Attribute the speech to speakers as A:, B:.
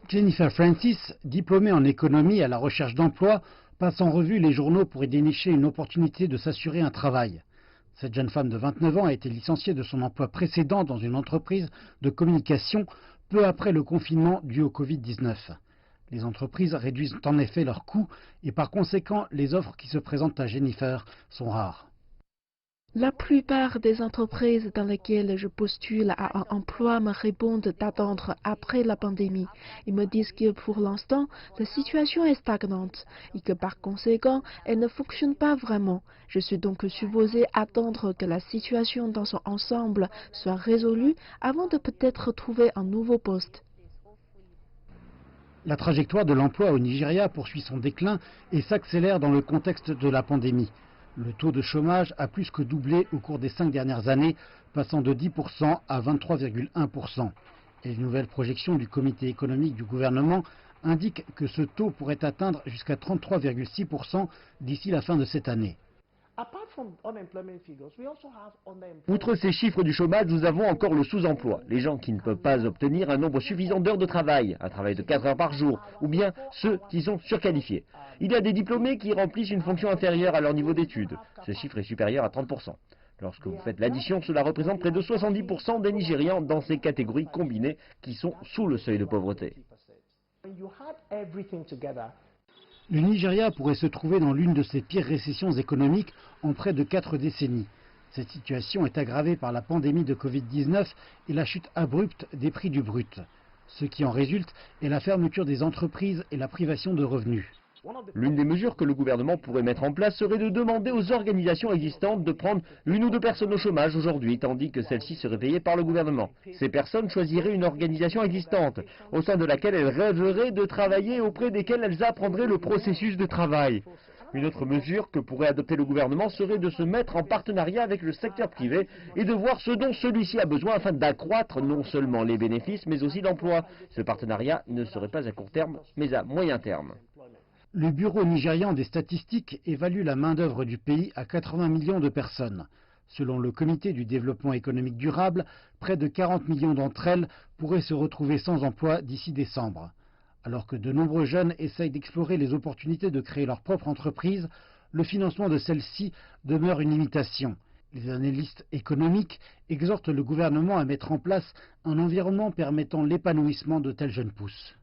A: Jennifer Francis, diplômée en économie à la recherche d'emploi, passe en revue les journaux pour y dénicher une opportunité de s'assurer un travail. Cette jeune femme de 29 ans a été licenciée de son emploi précédent dans une entreprise de communication peu après le confinement dû au Covid-19. Les entreprises réduisent en effet leurs coûts et par conséquent les offres qui se présentent à Jennifer sont rares.
B: La plupart des entreprises dans lesquelles je postule à un emploi me répondent d'attendre après la pandémie. Ils me disent que pour l'instant, la situation est stagnante et que par conséquent, elle ne fonctionne pas vraiment. Je suis donc supposée attendre que la situation dans son ensemble soit résolue avant de peut-être trouver un nouveau poste.
A: La trajectoire de l'emploi au Nigeria poursuit son déclin et s'accélère dans le contexte de la pandémie. Le taux de chômage a plus que doublé au cours des 5 dernières années, passant de 10% à 23,1%. Et les nouvelles projections du comité économique du gouvernement indiquent que ce taux pourrait atteindre jusqu'à 33,6% d'ici la fin de cette année.
C: Outre ces chiffres du chômage, nous avons encore le sous-emploi. Les gens qui ne peuvent pas obtenir un nombre suffisant d'heures de travail, un travail de 4 heures par jour, ou bien ceux qui sont surqualifiés. Il y a des diplômés qui remplissent une fonction inférieure à leur niveau d'études. Ce chiffre est supérieur à 30%. Lorsque vous faites l'addition, cela représente près de 70% des Nigérians dans ces catégories combinées qui sont sous le seuil de pauvreté.
A: Le Nigeria pourrait se trouver dans l'une de ses pires récessions économiques en près de 4 décennies. Cette situation est aggravée par la pandémie de Covid-19 et la chute abrupte des prix du brut. Ce qui en résulte est la fermeture des entreprises et la privation de revenus.
C: L'une des mesures que le gouvernement pourrait mettre en place serait de demander aux organisations existantes de prendre 1 ou 2 personnes au chômage aujourd'hui, tandis que celles-ci seraient payées par le gouvernement. Ces personnes choisiraient une organisation existante, au sein de laquelle elles rêveraient de travailler et auprès desquelles elles apprendraient le processus de travail. Une autre mesure que pourrait adopter le gouvernement serait de se mettre en partenariat avec le secteur privé et de voir ce dont celui-ci a besoin afin d'accroître non seulement les bénéfices mais aussi l'emploi. Ce partenariat ne serait pas à court terme mais à moyen terme.
A: Le Bureau nigérian des statistiques évalue la main-d'œuvre du pays à 80 millions de personnes. Selon le Comité du développement économique durable, près de 40 millions d'entre elles pourraient se retrouver sans emploi d'ici décembre. Alors que de nombreux jeunes essayent d'explorer les opportunités de créer leur propre entreprise, le financement de celle-ci demeure une limitation. Les analystes économiques exhortent le gouvernement à mettre en place un environnement permettant l'épanouissement de telles jeunes pousses.